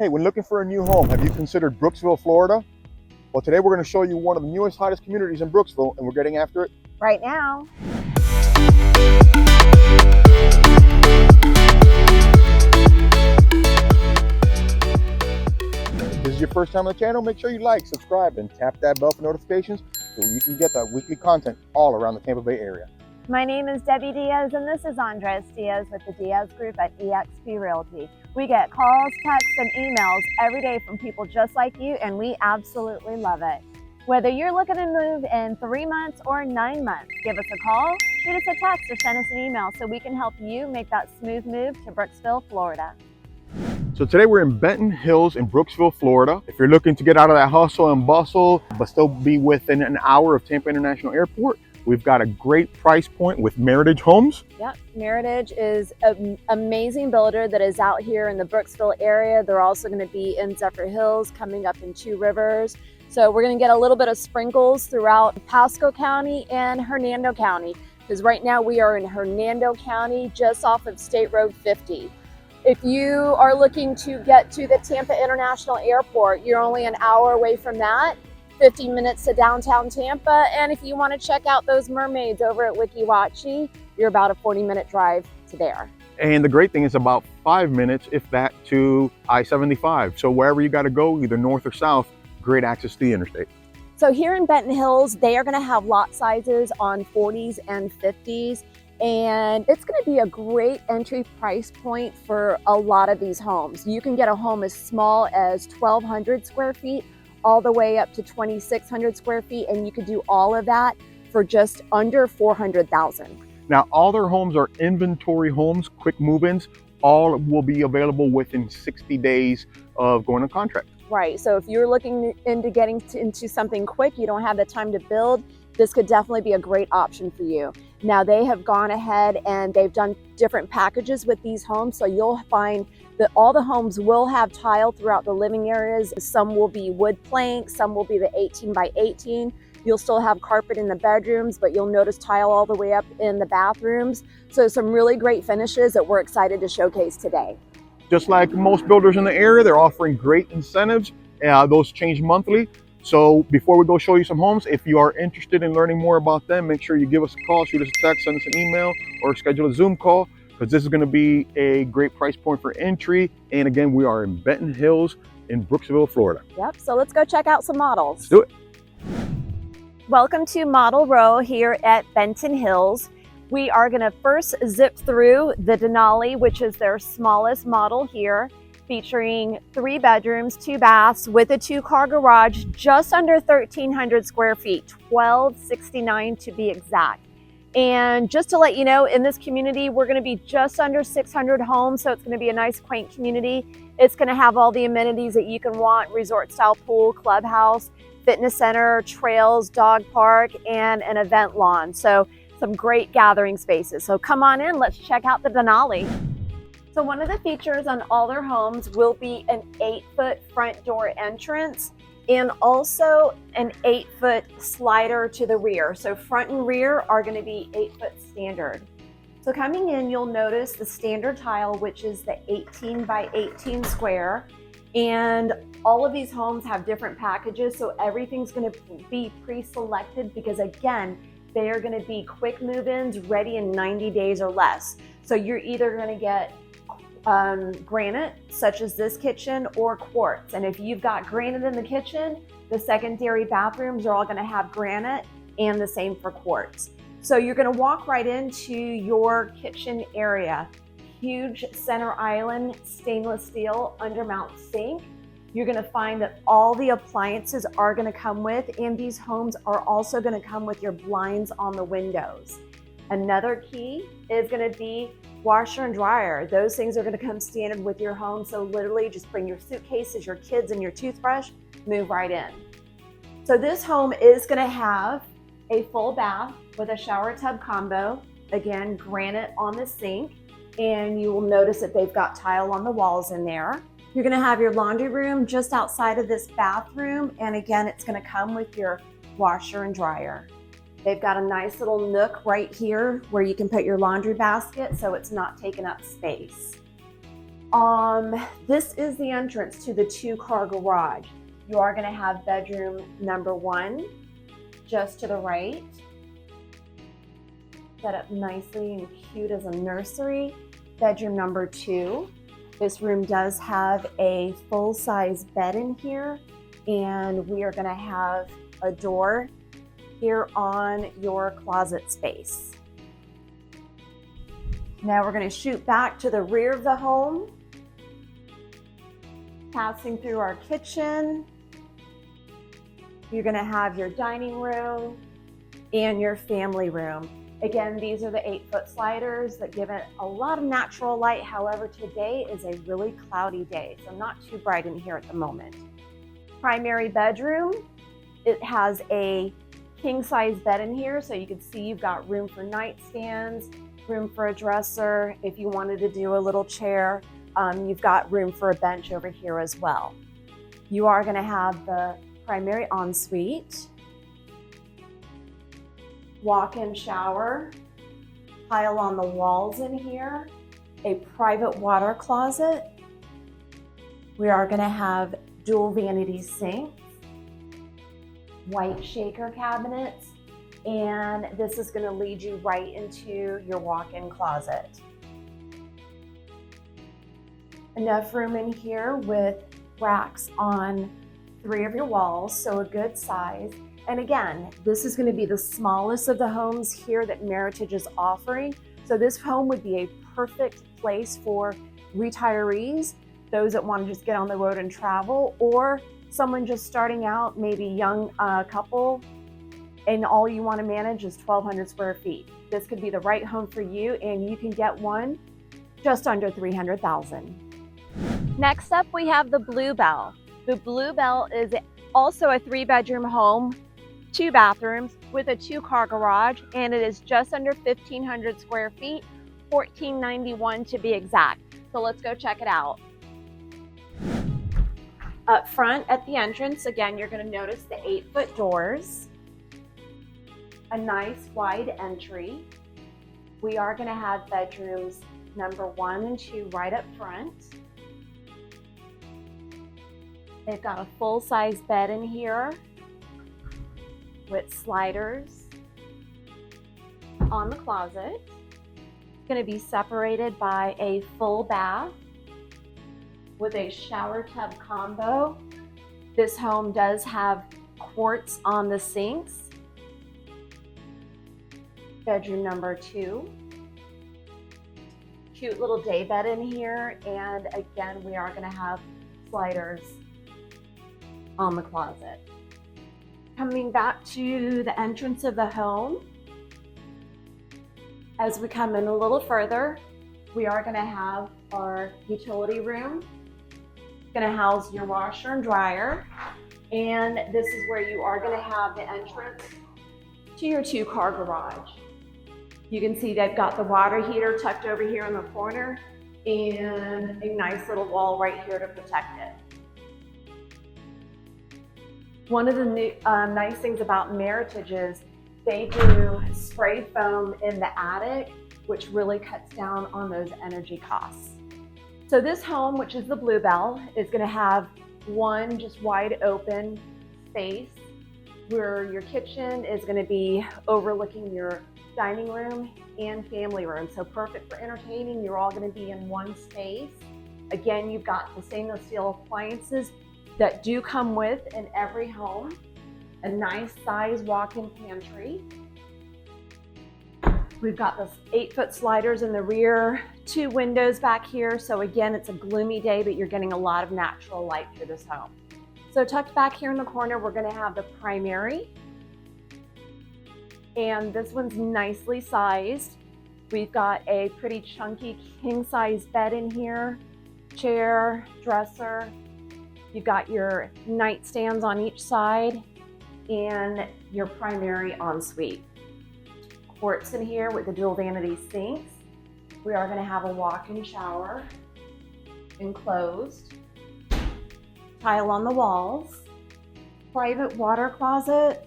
Hey, when looking for a new home, have you considered Brooksville, Florida? Well, today we're going to show you one of the newest, hottest communities in Brooksville, and we're getting after it right now. If this is your first time on the channel, make sure you like, subscribe, and tap that bell for notifications so you can get that weekly content all around the Tampa Bay area. My name is Debbie Diaz, and this is Andres Diaz with the Diaz Group at eXp Realty. We get calls, texts, and emails every day from people just like you, and we absolutely love it. Whether you're looking to move in 3 months or 9 months, give us a call, shoot us a text, or send us an email so we can help you make that smooth move to Brooksville, Florida. So today we're in Benton Hills in Brooksville, Florida. If you're looking to get out of that hustle and bustle, but still be within an hour of Tampa International Airport, we've got a great price point with Meritage Homes. Yep, Meritage is an amazing builder that is out here in the Brooksville area. They're also going to be in Zephyr Hills, coming up in Two Rivers. So we're going to get a little bit of sprinkles throughout Pasco County and Hernando County, because right now we are in Hernando County, just off of State Road 50. If you are looking to get to the Tampa International Airport, you're only an hour away from that. 15 minutes to downtown Tampa, and if you want to check out those mermaids over at Weeki Wachee, you're about a 40-minute drive to there. And the great thing is about 5 minutes, if that, to I-75. So wherever you got to go, either north or south, great access to the interstate. So here in Benton Hills, they are going to have lot sizes on 40s and 50s, and it's going to be a great entry price point for a lot of these homes. You can get a home as small as 1,200 square feet all the way up to 2,600 square feet, and you could do all of that for just under $400,000. Now, all their homes are inventory homes, quick move-ins. All will be available within 60 days of going on contract. Right, so if you're looking into getting into something quick, you don't have the time to build, this could definitely be a great option for you. Now, they have gone ahead and they've done different packages with these homes, so you'll find that all the homes will have tile throughout the living areas. Some will be wood plank, some will be the 18 by 18. You'll still have carpet in the bedrooms, but you'll notice tile all the way up in the bathrooms. So some really great finishes that we're excited to showcase today. Just like most builders in the area, they're offering great incentives. Those change monthly. So before we go show you some homes, if you are interested in learning more about them, make sure you give us a call, shoot us a text, send us an email, or schedule a Zoom call, because this is going to be a great price point for entry. And again, we are in Benton Hills in Brooksville, Florida. Yep, so let's go check out some models. Let's do it. Welcome to Model Row here at Benton Hills. We are going to first zip through the Denali, which is their smallest model here, featuring 3 bedrooms, 2 baths with a 2-car garage, just under 1,300 square feet, 1,269 to be exact. And just to let you know, in this community, we're going to be just under 600 homes, so it's going to be a nice, quaint community. It's going to have all the amenities that you can want: resort-style pool, clubhouse, fitness center, trails, dog park, and an event lawn. So some great gathering spaces. So come on in, let's check out the Denali. So one of the features on all their homes will be an 8-foot front door entrance and also an 8-foot slider to the rear. So front and rear are going to be 8-foot standard. So coming in, you'll notice the standard tile, which is the 18 by 18 square. And all of these homes have different packages, so everything's going to be pre-selected because, again, they are going to be quick move-ins, ready in 90 days or less. So you're either going to get granite, such as this kitchen, or quartz. And if you've got granite in the kitchen, the secondary bathrooms are all going to have granite, and the same for quartz. So you're going to walk right into your kitchen area. Huge center island stainless steel undermount sink. You're going to find that all the appliances are going to come with, and these homes are also going to come with your blinds on the windows. Another key is going to be washer and dryer. Those things are going to come standard with your home. So literally just bring your suitcases, your kids, and your toothbrush, move right in. So this home is going to have a full bath with a shower tub combo. Again, granite on the sink. And you will notice that they've got tile on the walls in there. You're going to have your laundry room just outside of this bathroom. And again, it's going to come with your washer and dryer. They've got a nice little nook right here where you can put your laundry basket so it's not taking up space. This is the entrance to the 2-car garage. You are going to have bedroom number 1 just to the right. Set up nicely and cute as a nursery. Bedroom number 2. This room does have a full-size bed in here, and we are going to have a door here on your closet space. Now we're going to shoot back to the rear of the home, passing through our kitchen. You're going to have your dining room and your family room. Again, these are the 8-foot sliders that give it a lot of natural light. However, today is a really cloudy day, so not too bright in here at the moment. Primary bedroom, it has a king-size bed in here, so you can see you've got room for nightstands, room for a dresser. If you wanted to do a little chair, you've got room for a bench over here as well. You are going to have the primary ensuite, walk-in shower, tile on the walls in here, a private water closet. We are going to have dual vanity sinks, white shaker cabinets, and this is going to lead you right into your walk-in closet. Enough room in here with racks on 3 of your walls, so a good size. And again, this is going to be the smallest of the homes here that Meritage is offering. So this home would be a perfect place for retirees, those that want to just get on the road and travel, or someone just starting out, maybe young couple, and all you want to manage is 1,200 square feet. This could be the right home for you, and you can get one just under $300,000. Next up, we have the Bluebell. The Bluebell is also a 3-bedroom home, 2 bathrooms with a 2-car garage, and it is just under 1,500 square feet, 1,491 to be exact. So let's go check it out. Up front at the entrance, again, you're going to notice the 8-foot doors, a nice wide entry. We are going to have bedrooms number 1 and 2 right up front. They've got a full-size bed in here with sliders on the closet. It's going to be separated by a full bath with a shower tub combo. This home does have quartz on the sinks. Bedroom number 2. Cute little day bed in here, and again, we are going to have sliders on the closet. Coming back to the entrance of the home, as we come in a little further, we are going to have our utility room. It's going to house your washer and dryer, and this is where you are going to have the entrance to your 2-car garage. You can see they've got the water heater tucked over here in the corner and a nice little wall right here to protect it. One of the nice things about Meritage is they do spray foam in the attic, which really cuts down on those energy costs. So this home, which is the Bluebell, is going to have one just wide open space where your kitchen is going to be overlooking your dining room and family room. So perfect for entertaining. You're all going to be in one space. Again, you've got the stainless steel appliances that do come with in every home. A nice size walk-in pantry. We've got the 8-foot sliders in the rear, 2 windows back here. So again, it's a gloomy day, but you're getting a lot of natural light through this home. So tucked back here in the corner, we're going to have the primary. And this one's nicely sized. We've got a pretty chunky king-size bed in here, chair, dresser. You've got your nightstands on each side and your primary ensuite. Quartz in here with the dual vanity sinks. We are going to have a walk-in shower enclosed. Tile on the walls. Private water closet.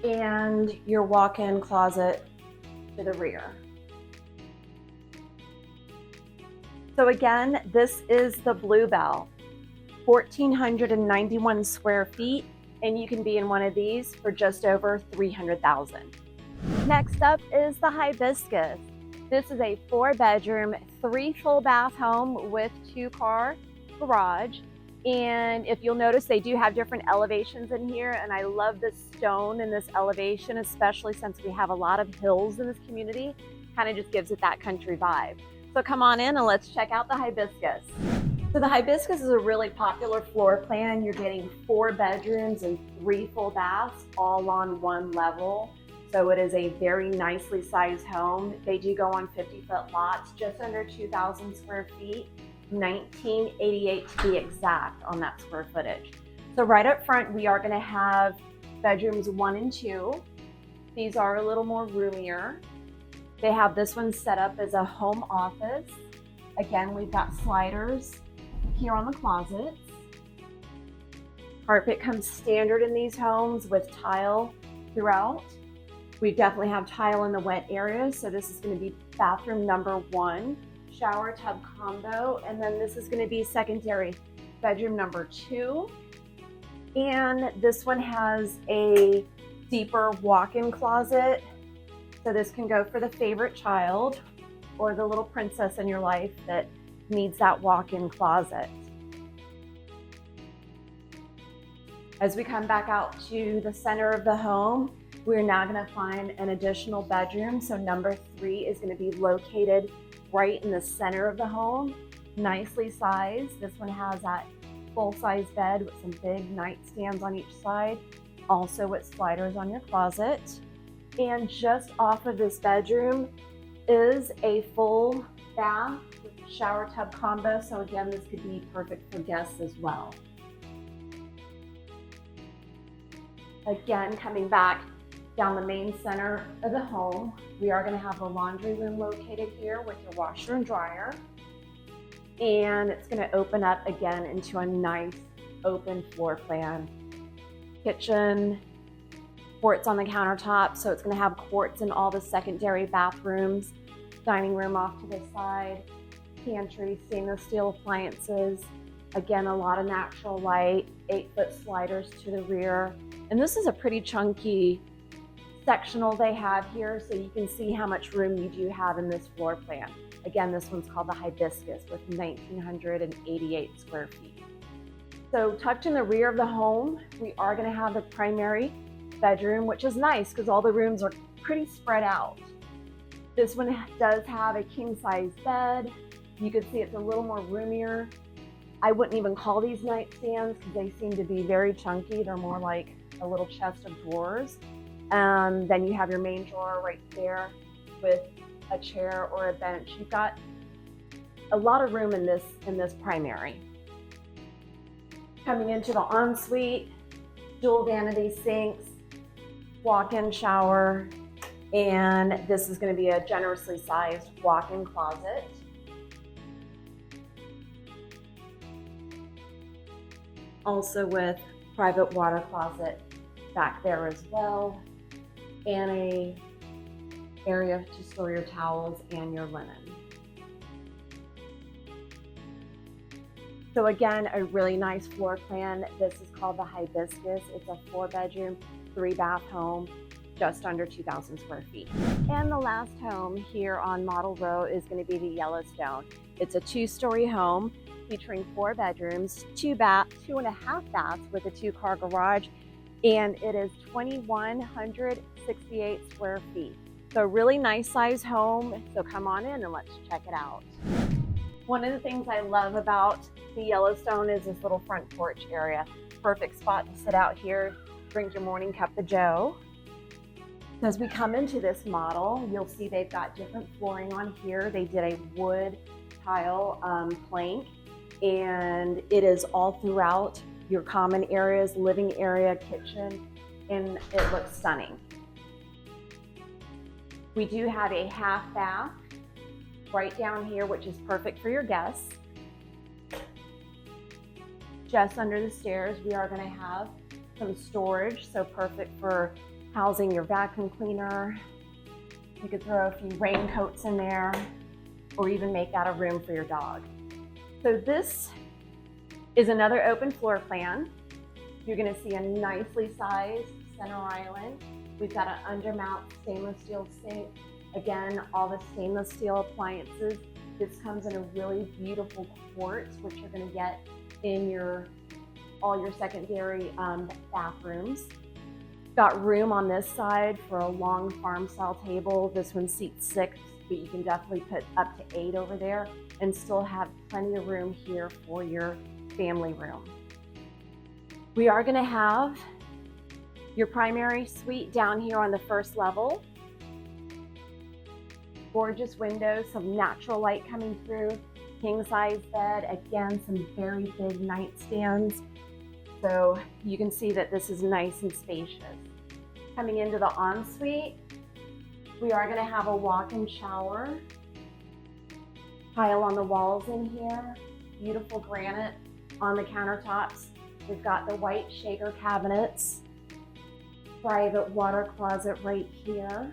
And your walk-in closet to the rear. So again, this is the Bluebell, 1,491 square feet, and you can be in one of these for just over $300,000. Next up is the Hibiscus. This is a 4-bedroom, 3 full bath home with 2-car garage. And if you'll notice, they do have different elevations in here, and I love the stone in this elevation, especially since we have a lot of hills in this community. Kind of just gives it that country vibe. So come on in and let's check out the Hibiscus. So the Hibiscus is a really popular floor plan. You're getting 4 bedrooms and 3 full baths all on one level. So it is a very nicely sized home. They do go on 50-foot lots, just under 2,000 square feet. 1988 to be exact on that square footage. So right up front, we are going to have bedrooms 1 and 2. These are a little more roomier. They have this one set up as a home office. Again, we've got sliders here on the closets. Carpet comes standard in these homes with tile throughout. We definitely have tile in the wet areas. So this is going to be bathroom number 1. Shower tub combo, and then this is going to be secondary bedroom number 2, and this one has a deeper walk-in closet, so this can go for the favorite child or the little princess in your life that needs that walk-in closet. As we come back out to the center of the home, we're now going to find an additional bedroom. So number 3 is going to be located right in the center of the home, nicely sized. This one has that full-size bed with some big nightstands on each side, also with sliders on your closet. And just off of this bedroom is a full bath with shower tub combo. So again, this could be perfect for guests as well. Again, coming back down the main center of the home, we are going to have the laundry room located here with your washer and dryer. And it's going to open up again into a nice open floor plan. Kitchen, quartz on the countertop, so it's going to have quartz in all the secondary bathrooms. Dining room off to the side, pantry, stainless steel appliances. Again, a lot of natural light, 8-foot sliders to the rear. And this is a pretty chunky sectional they have here, so you can see how much room you do have in this floor plan. Again, this one's called the Hibiscus with 1,988 square feet. So tucked in the rear of the home, we are going to have the primary bedroom, which is nice because all the rooms are pretty spread out. This one does have a king-size bed. You can see it's a little more roomier. I wouldn't even call these nightstands because they seem to be very chunky. They're more like a little chest of drawers. Then you have your main drawer right there with a chair or a bench. You've got a lot of room in this primary. Coming into the ensuite, dual vanity sinks, walk-in shower, and this is going to be a generously sized walk-in closet. Also with private water closet back there as well, and a area to store your towels and your linen. So again, a really nice floor plan. This is called the Hibiscus. It's a 4-bedroom, 3-bath home, just under 2,000 square feet. And the last home here on Model Row is going to be the Yellowstone. It's a 2-story home featuring 4 bedrooms, 2.5 baths with a 2-car garage, and it is 2,168 square feet. So really nice size home. So come on in and let's check it out. One of the things I love about the Yellowstone is this little front porch area. Perfect spot to sit out here, drink your morning cup of joe. As we come into this model, you'll see they've got different flooring on here. They did a wood tile plank, and it is all throughout your common areas, living area, kitchen, and it looks stunning. We do have a half bath right down here, which is perfect for your guests. Just under the stairs, we are going to have some storage, so perfect for housing your vacuum cleaner. You could throw a few raincoats in there. or even make that a room for your dog. So this is another open floor plan. You're gonna see a nicely sized center island. We've got an undermount stainless steel sink. Again, all the stainless steel appliances. This comes in a really beautiful quartz, which you're gonna get in all your secondary bathrooms. Got room on this side for a long farm style table. This one seats 6, but you can definitely put up to 8 over there and still have plenty of room here for your family room. We are gonna have your primary suite down here on the first level. Gorgeous windows, some natural light coming through, king size bed, again, some very big nightstands. So you can see that this is nice and spacious. Coming into the ensuite, we are gonna have a walk-in shower, tile on the walls in here, beautiful granite on the countertops. We've got the white shaker cabinets, private water closet right here,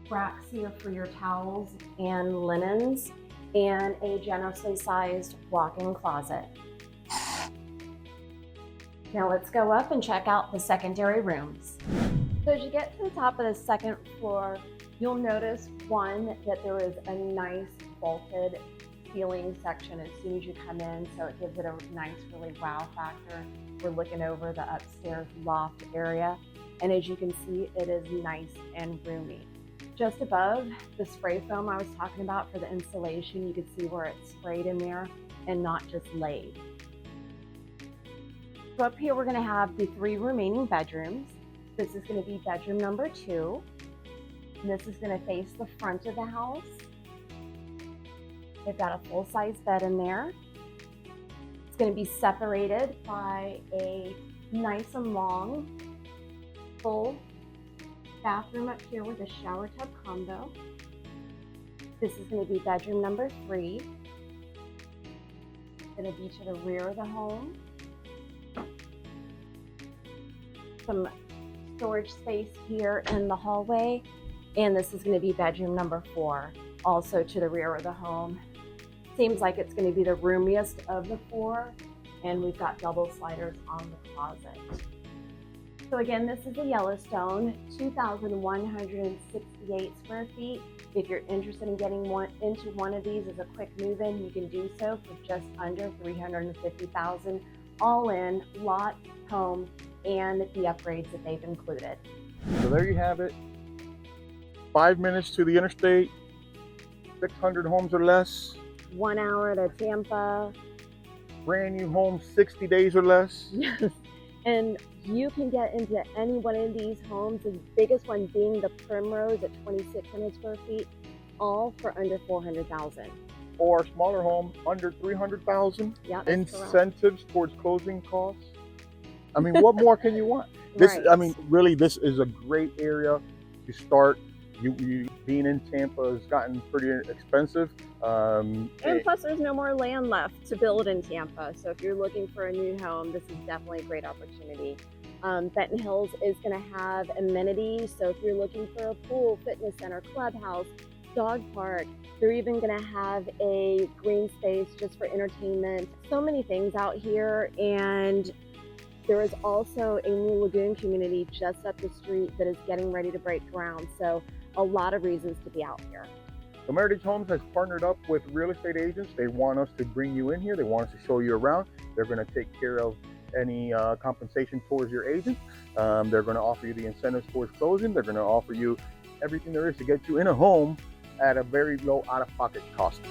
racks here for your towels and linens, and a generously sized walk-in closet. Now let's go up and check out the secondary rooms. So as you get to the top of the second floor, you'll notice, one, that there is a nice vaulted ceiling section as soon as you come in, so it gives it a nice, really wow factor. We're looking over the upstairs loft area, and as you can see, it is nice and roomy. Just above the spray foam I was talking about for the insulation, you can see where it's sprayed in there and not just laid. So up here, we're gonna have the 3 remaining bedrooms. This is gonna be bedroom number 2. And this is gonna face the front of the house. They've got a full-size bed in there. It's gonna be separated by a nice and long full bathroom up here with a shower tub combo. This is going to be bedroom number 3. It's going to be to the rear of the home. Some storage space here in the hallway. And this is going to be bedroom number 4, also to the rear of the home. Seems like it's going to be the roomiest of the 4. And we've got double sliders on the closet. So again, this is a Yellowstone, 2,168 square feet. If you're interested in getting into one of these as a quick move-in, you can do so for just under $350,000, all in, lot, home, and the upgrades that they've included. So there you have it. 5 minutes to the interstate, 600 homes or less. 1 hour to Tampa. Brand new home, 60 days or less. Yes. And you can get into any one of these homes, the biggest one being the Primrose at 2,600 square feet, all for under $400,000. Or a smaller home under $300,000. Yeah, incentives towards closing costs. I mean, what more can you want? This, right. I mean, really, this is a great area to start. You being in Tampa has gotten pretty expensive. And plus, there's no more land left to build in Tampa. So if you're looking for a new home, this is definitely a great opportunity. Benton Hills is going to have amenities. So if you're looking for a pool, fitness center, clubhouse, dog park, they're even going to have a green space just for entertainment. So many things out here. And there is also a new lagoon community just up the street that is getting ready to break ground. So a lot of reasons to be out here. So Meritage Homes has partnered up with real estate agents. They want us to bring you in here. They want us to show you around. They're going to take care of any compensation towards your agent. They're going to offer you the incentives towards closing. They're going to offer you everything there is to get you in a home at a very low out-of-pocket cost.